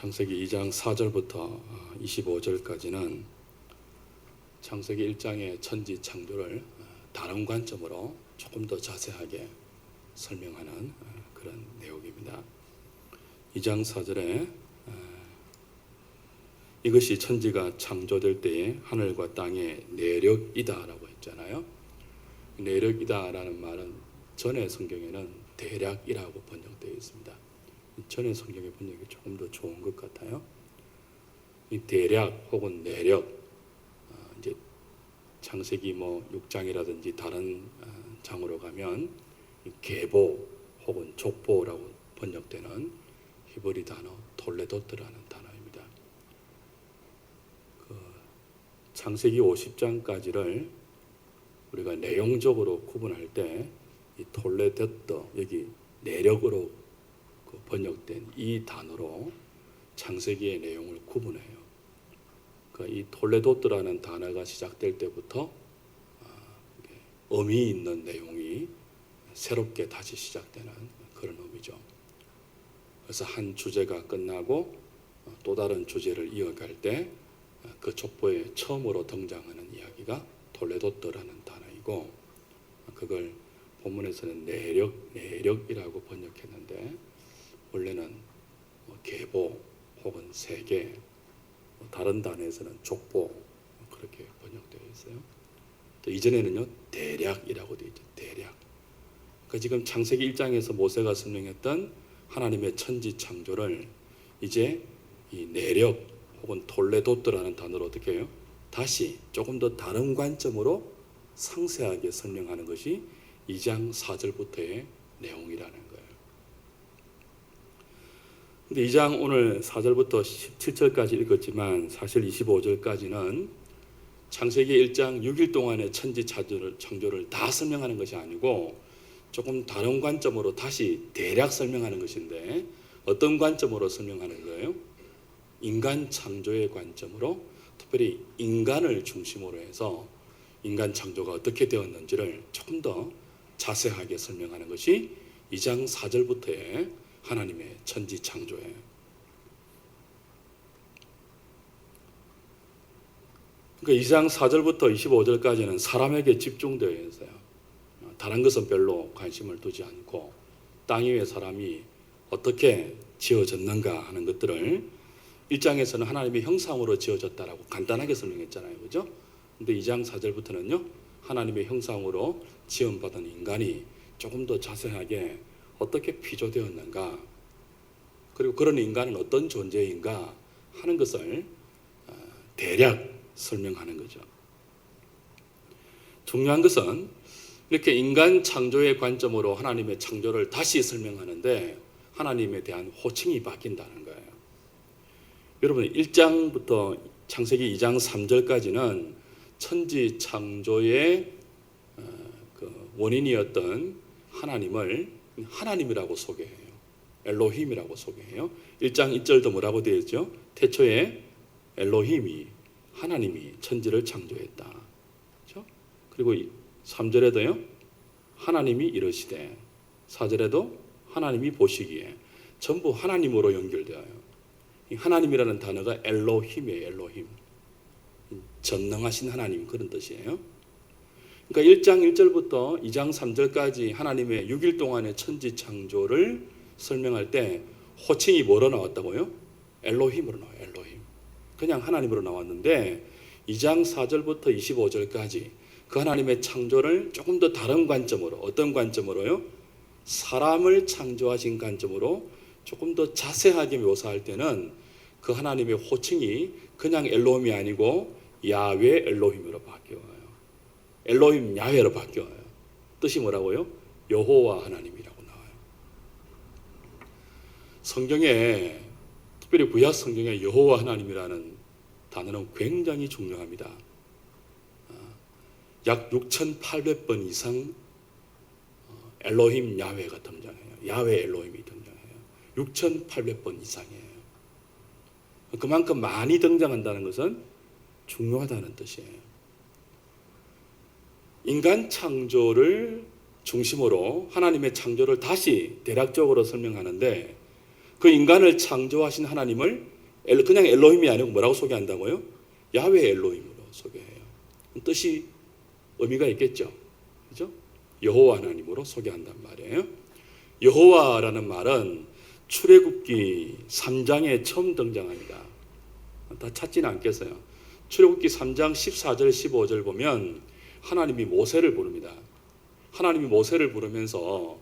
창세기 2장 4절부터 25절까지는 창세기 1장의 천지 창조를 다른 관점으로 조금 더 자세하게 설명하는 그런 내용입니다. 2장 4절에 이것이 천지가 창조될 때에 하늘과 땅의 내력이다 라고 했잖아요. 내력이다 라는 말은 전의 성경에는 대략이라고 번역되어 있습니다. 전의 성경의 번역이 조금 더 좋은 것 같아요. 이 대략 혹은 내력, 이제 창세기 6장이라든지 다른 장으로 가면 계보 혹은 족보라고 번역되는 히브리 단어 톨레도트라는 단어입니다. 창세기 50장까지를 우리가 내용적으로 구분할 때 이 톨레도트, 여기 내력으로 번역된 이 단어로 창세기의 내용을 구분해요. 이 톨레도트라는 단어가 시작될 때부터 의미 있는 내용이 새롭게 다시 시작되는 그런 의미죠. 그래서 한 주제가 끝나고 또 다른 주제를 이어갈 때 그 족보에 처음으로 등장하는 이야기가 톨레도트라는 단어이고, 그걸 본문에서는 내력이라고 번역했는데 원래는 계보 혹은 세계, 다른 단어에서는 족보 그렇게 번역되어 있어요. 또 이전에는요 대략이라고 되어 있죠. 대략. 그러니까 지금 창세기 1장에서 모세가 설명했던 하나님의 천지 창조를 이제 이 내력 혹은 톨레도트라는 단어로 어떻게 해요? 다시 조금 더 다른 관점으로 상세하게 설명하는 것이 2장 4절부터의 내용이라는 거예요. 근데 2장 오늘 4절부터 17절까지 읽었지만 사실 25절까지는 창세기 1장 6일 동안의 천지 창조를 다 설명하는 것이 아니고 조금 다른 관점으로 다시 대략 설명하는 것인데, 어떤 관점으로 설명하는 거예요? 인간 창조의 관점으로, 특별히 인간을 중심으로 해서 인간 창조가 어떻게 되었는지를 조금 더 자세하게 설명하는 것이 2장 4절부터의 하나님의 천지 창조예요. 그러니까 2장 4절부터 25절까지는 사람에게 집중되어 있어요. 다른 것은 별로 관심을 두지 않고 땅 위에 사람이 어떻게 지어졌는가 하는 것들을 1장에서는 하나님의 형상으로 지어졌다라고 간단하게 설명했잖아요. 그죠? 근데 2장 4절부터는요, 하나님의 형상으로 지음받은 인간이 조금 더 자세하게 어떻게 피조되었는가, 그리고 그런 인간은 어떤 존재인가 하는 것을 대략 설명하는 거죠. 중요한 것은 이렇게 인간 창조의 관점으로 하나님의 창조를 다시 설명하는데 하나님에 대한 호칭이 바뀐다는 거예요. 여러분 1장부터 창세기 2장 3절까지는 천지 창조의 원인이었던 하나님을 하나님이라고 소개해요. 엘로힘이라고 소개해요. 1장 1절도 뭐라고 되어 있죠? 태초에 엘로힘이, 하나님이 천지를 창조했다. 그렇죠? 그리고 3절에도요, 하나님이 이르시되, 4절에도 하나님이 보시기에, 전부 하나님으로 연결되어요. 이 하나님이라는 단어가 엘로힘이에요. 엘로힘. 전능하신 하나님, 그런 뜻이에요. 그러니까 1장 1절부터 2장 3절까지 하나님의 6일 동안의 천지 창조를 설명할 때 호칭이 뭐로 나왔다고요? 엘로힘으로 나와요. 엘로힘. 그냥 하나님으로 나왔는데 2장 4절부터 25절까지 그 하나님의 창조를 조금 더 다른 관점으로, 어떤 관점으로요? 사람을 창조하신 관점으로 조금 더 자세하게 묘사할 때는 그 하나님의 호칭이 그냥 엘로힘이 아니고 야훼 엘로힘으로 바뀌어요. 엘로힘 야훼로 바뀌어요. 뜻이 뭐라고요? 여호와 하나님이라고 나와요. 성경에, 특별히 구약 성경에 여호와 하나님이라는 단어는 굉장히 중요합니다. 약 6,800번 이상 엘로힘 야훼가 등장해요. 야훼 엘로힘이 등장해요. 6,800번 이상이에요. 그만큼 많이 등장한다는 것은 중요하다는 뜻이에요. 인간 창조를 중심으로 하나님의 창조를 다시 대략적으로 설명하는데 그 인간을 창조하신 하나님을 그냥 엘로힘이 아니고 뭐라고 소개한다고요? 야훼 엘로힘으로 소개해요. 뜻이 의미가 있겠죠. 그죠? 여호와 하나님으로 소개한단 말이에요. 여호와라는 말은 출애굽기 3장에 처음 등장합니다. 다 찾지는 않겠어요. 출애굽기 3장 14절 15절 보면 하나님이 모세를 부릅니다. 하나님이 모세를 부르면서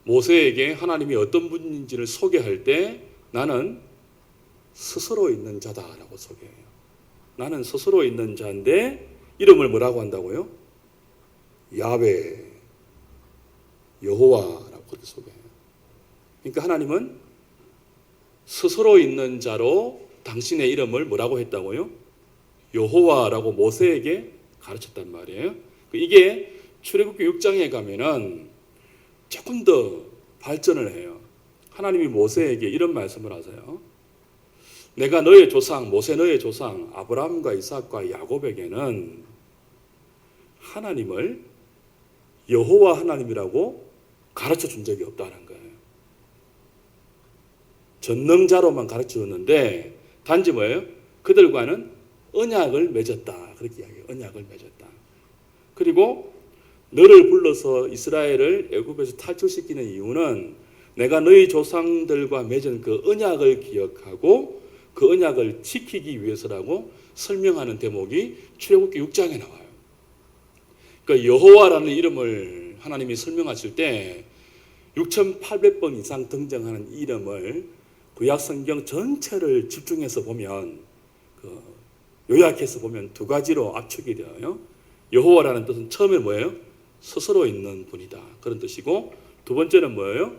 모세에게 하나님이 어떤 분인지를 소개할 때 나는 스스로 있는 자다라고 소개해요. 나는 스스로 있는 자인데 이름을 뭐라고 한다고요? 야훼, 여호와라고 그렇게 소개해요. 그러니까 하나님은 스스로 있는 자로 당신의 이름을 뭐라고 했다고요? 여호와라고 모세에게 가르쳤단 말이에요. 이게 출애굽기 6장에 가면은 조금 더 발전을 해요. 하나님이 모세에게 이런 말씀을 하세요. 내가 너의 조상, 모세 너의 조상 아브라함과 이삭과 야곱에게는 하나님을 여호와 하나님이라고 가르쳐 준 적이 없다는 거예요. 전능자로만 가르쳐 줬는데 단지 뭐예요? 그들과는 언약을 맺었다. 그렇게 이야기해요. 언약을 맺었다. 그리고 너를 불러서 이스라엘을 애굽에서 탈출시키는 이유는 내가 너희 조상들과 맺은 그 언약을 기억하고 그 언약을 지키기 위해서라고 설명하는 대목이 출애굽기 6장에 나와요. 그러니까 여호와라는 이름을 하나님이 설명하실 때 6,800번 이상 등장하는 이름을 구약 성경 전체를 집중해서 보면 요약해서 보면 두 가지로 압축이 되어요. 여호와라는 뜻은 처음에 뭐예요? 스스로 있는 분이다. 그런 뜻이고 두 번째는 뭐예요?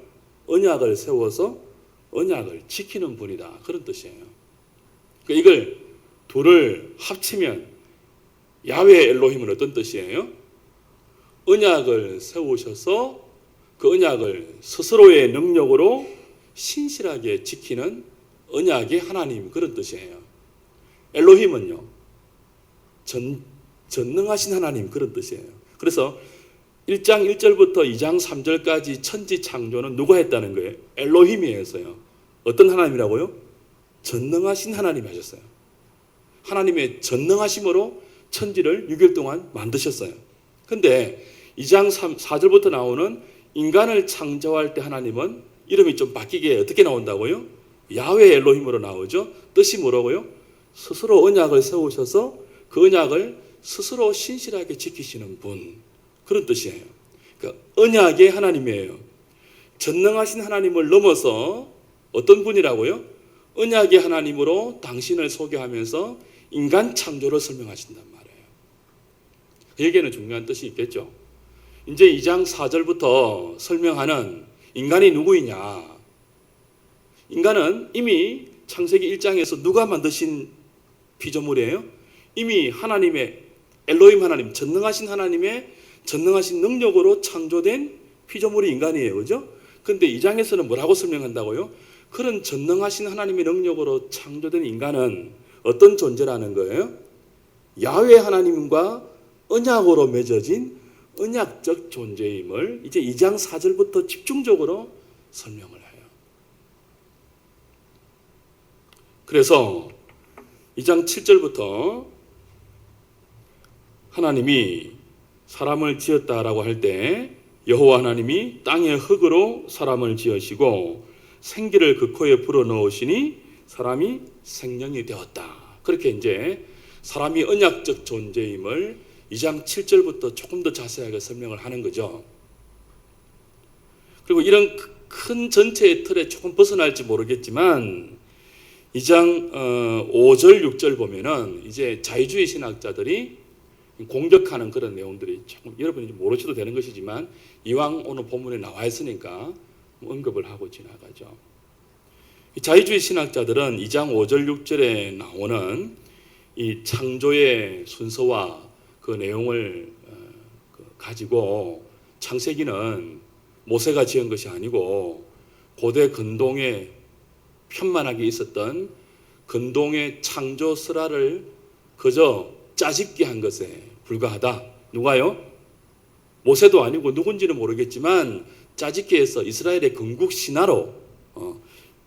언약을 세워서 언약을 지키는 분이다. 그런 뜻이에요. 그러니까 이걸 둘을 합치면 야훼 엘로힘은 어떤 뜻이에요? 언약을 세우셔서 그 언약을 스스로의 능력으로 신실하게 지키는 언약의 하나님 그런 뜻이에요. 엘로힘은요. 전능하신 하나님 그런 뜻이에요. 그래서 1장 1절부터 2장 3절까지 천지 창조는 누가 했다는 거예요? 엘로힘이 했어요. 어떤 하나님이라고요? 전능하신 하나님이 하셨어요. 하나님의 전능하심으로 천지를 6일 동안 만드셨어요. 근데 2장 4절부터 나오는 인간을 창조할 때 하나님은 이름이 좀 바뀌게 어떻게 나온다고요? 야훼 엘로힘으로 나오죠. 뜻이 뭐라고요? 스스로 언약을 세우셔서 그 언약을 스스로 신실하게 지키시는 분 그런 뜻이에요. 그러니까 언약의 하나님이에요. 전능하신 하나님을 넘어서 어떤 분이라고요? 언약의 하나님으로 당신을 소개하면서 인간 창조를 설명하신단 말이에요. 여기에는 중요한 뜻이 있겠죠. 이제 2장 4절부터 설명하는 인간이 누구이냐. 인간은 이미 창세기 1장에서 누가 만드신 피조물이에요? 이미 하나님의 엘로힘 하나님, 전능하신 하나님의 전능하신 능력으로 창조된 피조물이 인간이에요. 그죠? 근데 2장에서는 뭐라고 설명한다고요? 그런 전능하신 하나님의 능력으로 창조된 인간은 어떤 존재라는 거예요? 야훼 하나님과 언약으로 맺어진 언약적 존재임을 이제 2장 4절부터 집중적으로 설명을 해요. 그래서 2장 7절부터 하나님이 사람을 지었다라고 할 때 여호와 하나님이 땅의 흙으로 사람을 지으시고 생기를 그 코에 불어넣으시니 사람이 생명이 되었다. 그렇게 이제 사람이 언약적 존재임을 2장 7절부터 조금 더 자세하게 설명을 하는 거죠. 그리고 이런 큰 전체의 틀에 조금 벗어날지 모르겠지만 2장 5절 6절 보면은 이제 자유주의 신학자들이 공격하는 그런 내용들이 조금 여러분이 모르셔도 되는 것이지만 이왕 오늘 본문에 나와 있으니까 언급을 하고 지나가죠. 자유주의 신학자들은 2장 5절 6절에 나오는 이 창조의 순서와 그 내용을 가지고 창세기는 모세가 지은 것이 아니고 고대 근동에 편만하게 있었던 근동의 창조 설화를 그저 짜집기 한 것에 불과하다. 누가요? 모세도 아니고 누군지는 모르겠지만 짜집기 해서 이스라엘의 건국 신화로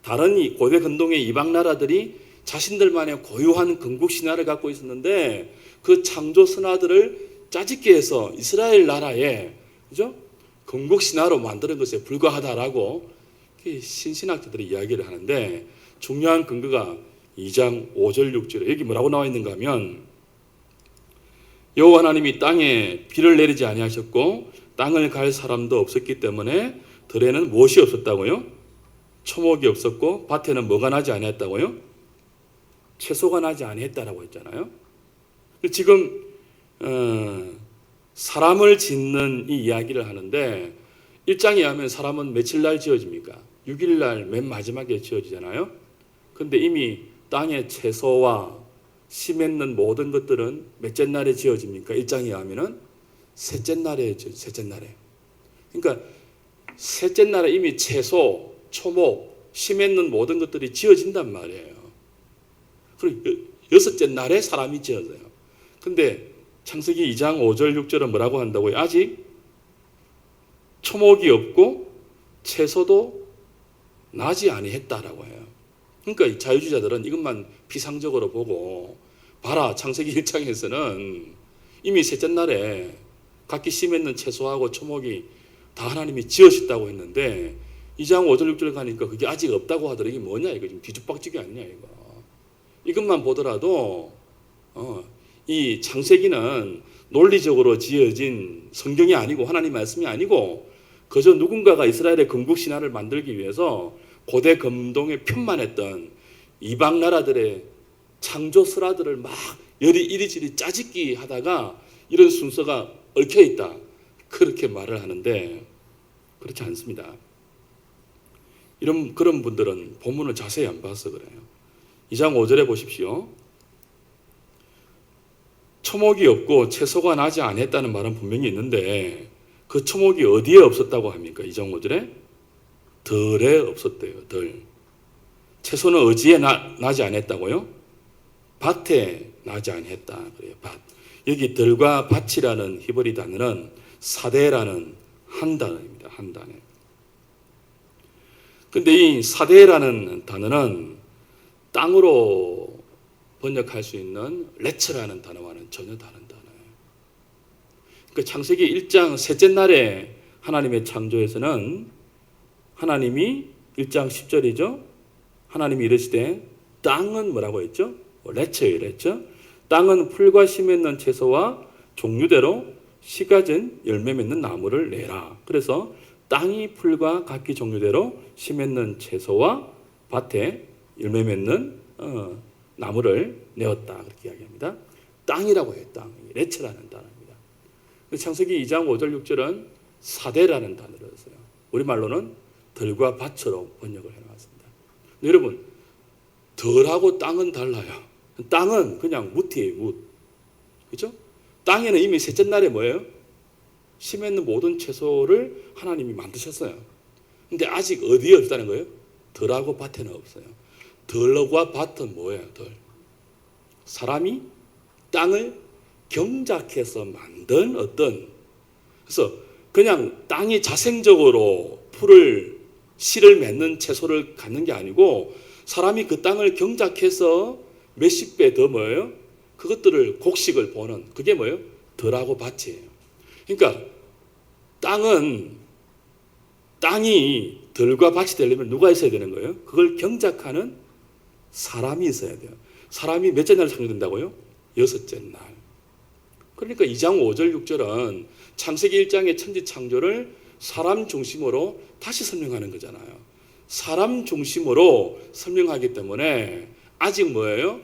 다른 이 고대 근동의 이방 나라들이 자신들만의 고유한 건국 신화를 갖고 있었는데 그 창조 선화들을 짜집게 해서 이스라엘 나라의 그죠? 건국 신화로 만드는 것에 불과하다라고 신신학자들이 이야기를 하는데 중요한 근거가 2장 5절 6절에 여기 뭐라고 나와 있는가 하면 여호와 하나님이 땅에 비를 내리지 아니하셨고 땅을 갈 사람도 없었기 때문에 들에는 무엇이 없었다고요? 초목이 없었고 밭에는 뭐가 나지 아니했다고요? 채소가 나지 아니했다라고 했잖아요. 지금 사람을 짓는 이 이야기를 하는데 1장에 하면 사람은 며칠 날 지어집니까? 6일 날 맨 마지막에 지어지잖아요. 근데 이미 땅의 채소와 씨 맺는 모든 것들은 몇째 날에 지어집니까? 1장에 하면은 셋째 날에 지어져요. 셋째 날에. 그러니까 셋째 날에 이미 채소, 초목, 씨 맺는 모든 것들이 지어진단 말이에요. 그리고 여섯째 날에 사람이 지어져요. 근데 창세기 2장 5절 6절은 뭐라고 한다고요? 아직 초목이 없고 채소도 나지 아니했다라고 해요. 그러니까 이 자유주의자들은 이것만 피상적으로 보고 봐라 창세기 1장에서는 이미 셋째 날에 각기 씨 맺는 채소하고 초목이 다 하나님이 지으셨다고 했는데 2장 5절 6절 가니까 그게 아직 없다고 하더라. 이게 뭐냐 이거 지금 뒤죽박죽이 아니냐 이거. 이것만 보더라도 이 창세기는 논리적으로 지어진 성경이 아니고 하나님 말씀이 아니고 그저 누군가가 이스라엘의 건국 신화를 만들기 위해서 고대 금동에 편만했던 이방 나라들의 창조 설화들을 막 이리저리 짜집기 하다가 이런 순서가 얽혀 있다. 그렇게 말을 하는데 그렇지 않습니다. 그런 분들은 본문을 자세히 안 봐서 그래요. 2장 5절에 보십시오. 초목이 없고 채소가 나지 않았다는 말은 분명히 있는데 그 초목이 어디에 없었다고 합니까? 2장 5절에 덜에 없었대요. 덜. 채소는 어디에 나지 않았다고요? 밭에 나지 않았다. 그래요. 밭. 여기 덜과 밭이라는 히브리 단어는 사대라는 한 단어입니다. 한 단어. 근데 이 사대라는 단어는 땅으로 번역할 수 있는 레츠라는 단어와는 전혀 다른 단어예요. 그러니까 창세기 1장 셋째 날에 하나님의 창조에서는 하나님이 1장 10절이죠. 하나님이 이르시되 땅은 뭐라고 했죠? 레츠예요. 레츠. 땅은 풀과 씨 맺는 채소와 종류대로 씨 가진 열매 맺는 나무를 내라. 그래서 땅이 풀과 각기 종류대로 씨 맺는 채소와 밭에 열매 맺는 나무를 내었다. 그렇게 이야기합니다. 땅이라고 해요. 땅. 레츠라는 단어입니다. 창세기 2장 5절 6절은 사대라는 단어를 써요. 우리말로는 덜과 밭으로 번역을 해놨습니다. 여러분, 덜하고 땅은 달라요. 땅은 그냥 묻이에요. 묻. 그렇죠? 땅에는 이미 셋째 날에 뭐예요? 씨 맺는 모든 채소를 하나님이 만드셨어요. 근데 아직 어디에 없다는 거예요? 덜하고 밭에는 없어요. 덜과 밭은 뭐예요? 덜. 사람이 땅을 경작해서 만든 어떤 그래서 그냥 땅이 자생적으로 풀을 씨를 맺는 채소를 갖는 게 아니고 사람이 그 땅을 경작해서 몇십 배 더 뭐예요? 그것들을 곡식을 보는 그게 뭐예요? 덜하고 밭이에요. 그러니까 땅이 덜과 밭이 되려면 누가 있어야 되는 거예요? 그걸 경작하는 사람이 있어야 돼요. 사람이 몇째 날 창조된다고요? 여섯째 날. 그러니까 2장 5절 6절은 창세기 1장의 천지 창조를 사람 중심으로 다시 설명하는 거잖아요. 사람 중심으로 설명하기 때문에 아직 뭐예요?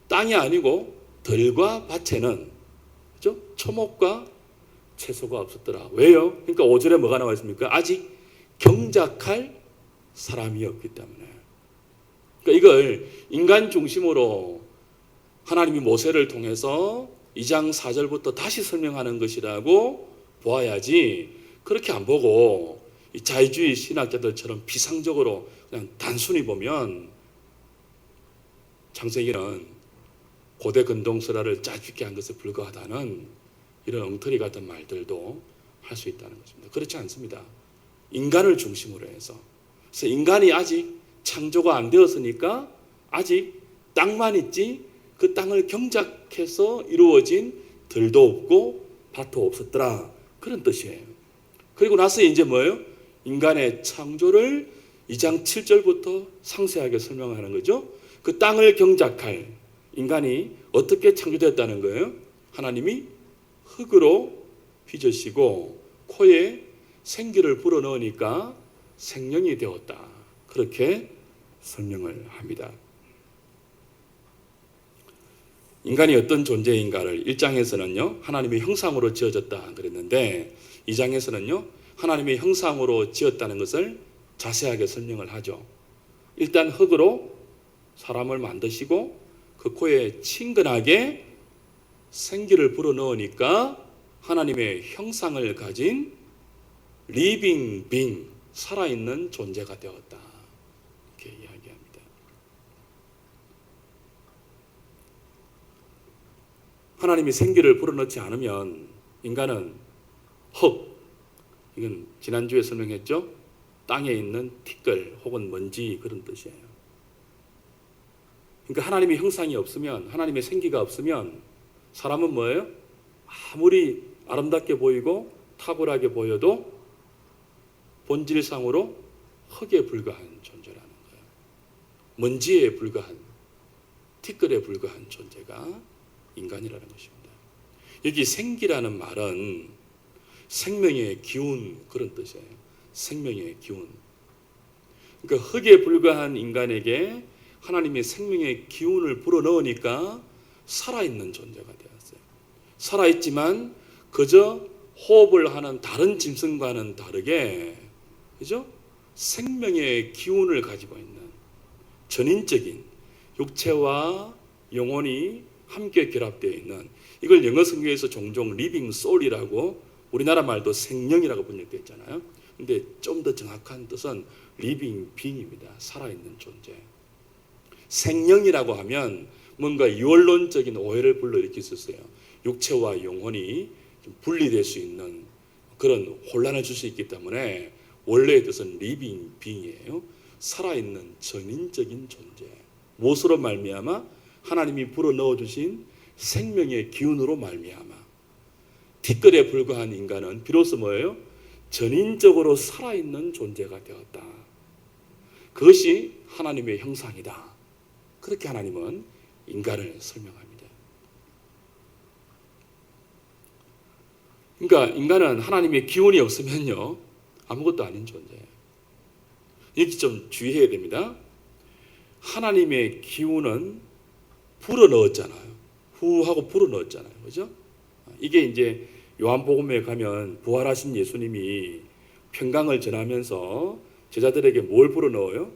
땅이 아니고 덜과 밭에는 그렇죠? 초목과 채소가 없었더라. 왜요? 그러니까 5절에 뭐가 나와 있습니까? 아직 경작할 사람이 없기 때문에. 그러니까 이걸 인간 중심으로 하나님이 모세를 통해서 2장 4절부터 다시 설명하는 것이라고 보아야지 그렇게 안 보고 이 자유주의 신학자들처럼 비상적으로 그냥 단순히 보면 창세기는 고대 근동설화를 짜집게 한 것에 불과하다는 이런 엉터리 같은 말들도 할 수 있다는 것입니다. 그렇지 않습니다. 인간을 중심으로 해서 그래서 인간이 아직 창조가 안 되었으니까 아직 땅만 있지 그 땅을 경작해서 이루어진 들도 없고 밭도 없었더라. 그런 뜻이에요. 그리고 나서 이제 뭐예요? 인간의 창조를 2장 7절부터 상세하게 설명하는 거죠. 그 땅을 경작할 인간이 어떻게 창조되었다는 거예요? 하나님이 흙으로 빚으시고 코에 생기를 불어넣으니까 생명이 되었다. 그렇게 설명을 합니다. 인간이 어떤 존재인가를 1장에서는요 하나님의 형상으로 지어졌다 그랬는데 2장에서는요 하나님의 형상으로 지었다는 것을 자세하게 설명을 하죠. 일단 흙으로 사람을 만드시고 그 코에 친근하게 생기를 불어넣으니까 하나님의 형상을 가진 리빙 빙, 살아있는 존재가 되었다. 이렇게 이야기합니다. 하나님이 생기를 불어넣지 않으면 인간은 흙, 이건 지난주에 설명했죠. 땅에 있는 티끌 혹은 먼지 그런 뜻이에요. 그러니까 하나님의 형상이 없으면, 하나님의 생기가 없으면 사람은 뭐예요? 아무리 아름답게 보이고 탁월하게 보여도 본질상으로 흙에 불과한 존재라는 거예요. 먼지에 불과한, 티끌에 불과한 존재가 인간이라는 것입니다. 여기 생기라는 말은 생명의 기운 그런 뜻이에요. 생명의 기운. 그러니까 흙에 불과한 인간에게 하나님의 생명의 기운을 불어넣으니까 살아있는 존재가 되었어요. 살아있지만 그저 호흡을 하는 다른 짐승과는 다르게, 그죠? 생명의 기운을 가지고 있는 전인적인 육체와 영혼이 함께 결합되어 있는, 이걸 영어 성경에서 종종 리빙 소울이라고, 우리나라 말도 생명이라고 번역되어 있잖아요. 근데 좀 더 정확한 뜻은 리빙 빙입니다. 살아있는 존재. 생명이라고 하면 뭔가 유언론적인 오해를 불러일으킬 수 있어요. 육체와 영혼이 좀 분리될 수 있는 그런 혼란을 줄 수 있기 때문에 원래의 뜻은 리빙 빙이에요. 살아있는 전인적인 존재. 무엇으로 말미암아? 하나님이 불어넣어 주신 생명의 기운으로 말미암아. 티끌에 불과한 인간은 비로소 뭐예요? 전인적으로 살아있는 존재가 되었다. 그것이 하나님의 형상이다. 그렇게 하나님은 인간을 설명합니다. 그러니까 인간은 하나님의 기운이 없으면요 아무것도 아닌 존재예요. 여기 좀 주의해야 됩니다. 하나님의 기운은 불어넣었잖아요. 후 하고 불어넣었잖아요. 그죠? 이게 이제 요한복음에 가면 부활하신 예수님이 평강을 전하면서 제자들에게 뭘 불어넣어요?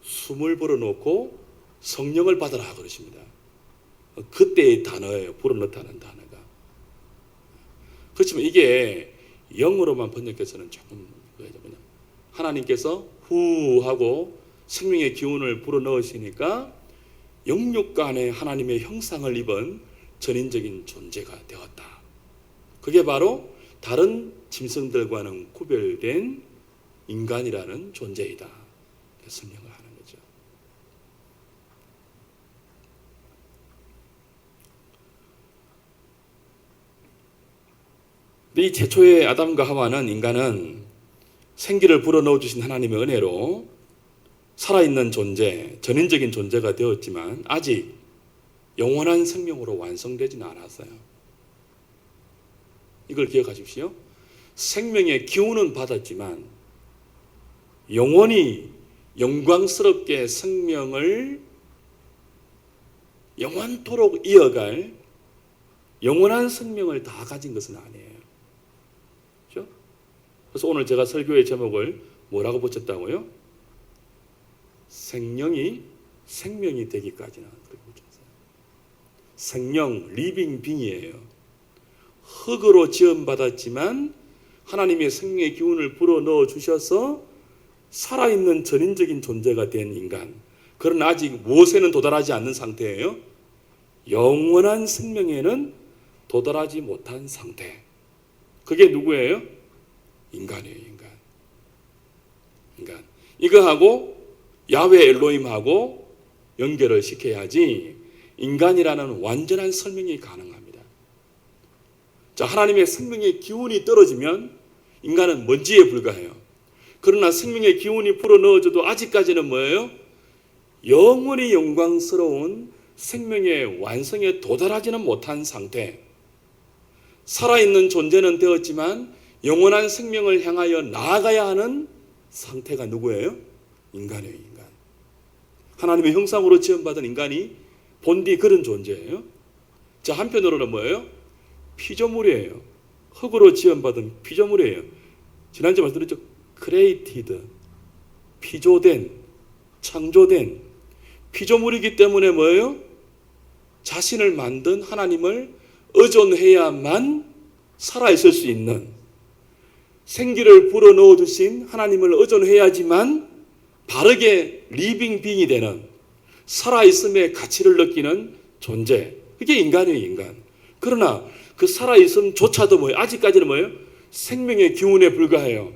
숨을 불어넣고 성령을 받으라 그러십니다. 그때의 단어예요. 불어넣다는 단어가. 그렇지만 이게 영어로만 번역해서는 조금 하나님께서 후 하고 생명의 기운을 불어넣으시니까 영육간에 하나님의 형상을 입은 전인적인 존재가 되었다. 그게 바로 다른 짐승들과는 구별된 인간이라는 존재이다. 설명을 하는 거죠. 이 최초의 아담과 하와는 인간은 생기를 불어넣어 주신 하나님의 은혜로 살아있는 존재, 전인적인 존재가 되었지만 아직 영원한 생명으로 완성되지는 않았어요. 이걸 기억하십시오. 생명의 기운은 받았지만 영원히 영광스럽게 생명을 영원토록 이어갈 영원한 생명을 다 가진 것은 아니에요. 그렇죠? 그래서 오늘 제가 설교의 제목을 뭐라고 붙였다고요? 생명이 생명이 되기까지는. 그렇게 붙였어요. 생명, 리빙 빙이에요. 흙으로 지음받았지만 하나님의 생명의 기운을 불어넣어 주셔서 살아있는 전인적인 존재가 된 인간. 그러나 아직 무엇에는 도달하지 않는 상태예요? 영원한 생명에는 도달하지 못한 상태. 그게 누구예요? 인간이에요. 인간. 이거하고 야훼 엘로힘하고 연결을 시켜야지 인간이라는 완전한 설명이 가능합니다. 자, 하나님의 생명의 기운이 떨어지면 인간은 먼지에 불과해요. 그러나 생명의 기운이 불어넣어져도 아직까지는 뭐예요? 영원히 영광스러운 생명의 완성에 도달하지는 못한 상태. 살아있는 존재는 되었지만 영원한 생명을 향하여 나아가야 하는 상태가 누구예요? 인간이에요, 인간. 하나님의 형상으로 지음받은 인간이 본디 그런 존재예요. 자, 한편으로는 뭐예요? 피조물이에요. 흙으로 지음받은 피조물이에요. 지난주에 말씀드렸죠? created, 피조된, 창조된 피조물이기 때문에 뭐예요? 자신을 만든 하나님을 의존해야만 살아있을 수 있는, 생기를 불어넣어 주신 하나님을 의존해야지만 바르게 리빙 빙이 되는, 살아있음의 가치를 느끼는 존재. 그게 인간이에요, 인간. 그러나 그 살아있음조차도 뭐예요? 아직까지는 뭐예요? 생명의 기운에 불과해요.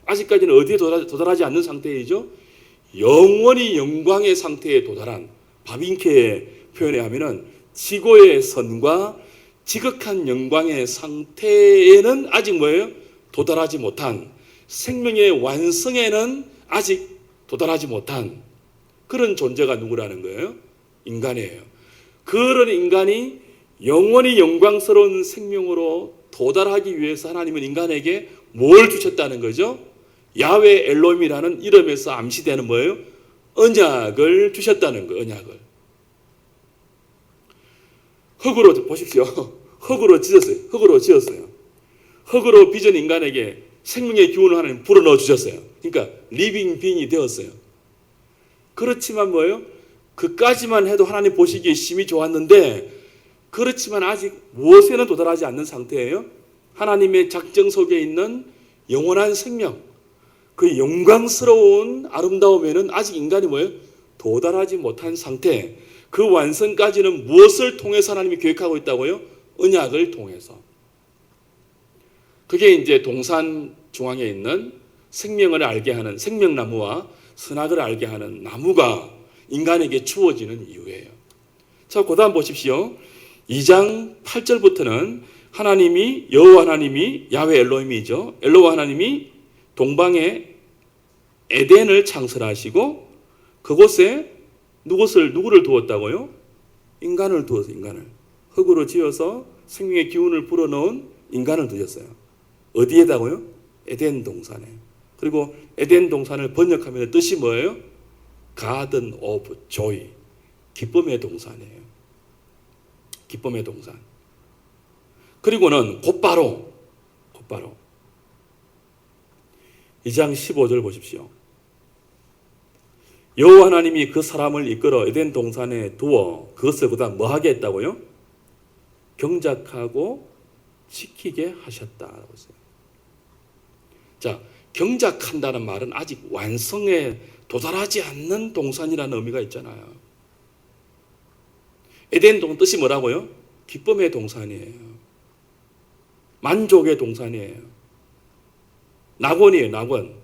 아직까지는 어디에 도달하지 않는 상태이죠? 영원히 영광의 상태에 도달한, 바빙케의 표현에 하면은 지고의 선과 지극한 영광의 상태에는 아직 뭐예요? 도달하지 못한, 생명의 완성에는 아직 도달하지 못한 그런 존재가 누구라는 거예요? 인간이에요. 그런 인간이 영원히 영광스러운 생명으로 도달하기 위해서 하나님은 인간에게 뭘 주셨다는 거죠? 야훼 엘로힘이라는 이름에서 암시되는 뭐예요? 언약을 주셨다는 거예요. 언약을. 흙으로 보십시오. 흙으로 지었어요. 흙으로 지었어요. 흙으로 빚은 인간에게 생명의 기운을 하나님 불어넣어 주셨어요. 그러니까 리빙 빙이 되었어요. 그렇지만 뭐예요? 그까지만 해도 하나님 보시기에 심히 좋았는데, 그렇지만 아직 무엇에는 도달하지 않는 상태예요. 하나님의 작정 속에 있는 영원한 생명, 그 영광스러운 아름다움에는 아직 인간이 뭐예요? 도달하지 못한 상태. 그 완성까지는 무엇을 통해서 하나님이 계획하고 있다고요? 언약을 통해서. 그게 이제 동산 중앙에 있는 생명을 알게 하는 생명나무와 선악을 알게 하는 나무가 인간에게 주어지는 이유예요. 자, 그 다음 보십시오. 2장 8절부터는 하나님이, 여호와 하나님이, 야훼 엘로힘이죠. 엘로와 하나님이 동방에 에덴을 창설하시고 그곳에 누구를 두었다고요? 인간을 두었어요. 인간을. 흙으로 지어서 생명의 기운을 불어넣은 인간을 두셨어요. 어디에다고요? 에덴 동산에. 그리고 에덴 동산을 번역하면 뜻이 뭐예요? Garden of Joy. 기쁨의 동산이에요. 기쁨의 동산. 그리고는 곧바로 2장 15절 보십시오. 여호와 하나님이 그 사람을 이끌어 에덴 동산에 두어 그것을 그다음 뭐 하게 했다고요? 경작하고 지키게 하셨다라고 했어요. 자, 경작한다는 말은 아직 완성에 도달하지 않는 동산이라는 의미가 있잖아요. 에덴 동산 뜻이 뭐라고요? 기쁨의 동산이에요. 만족의 동산이에요. 낙원이에요, 낙원.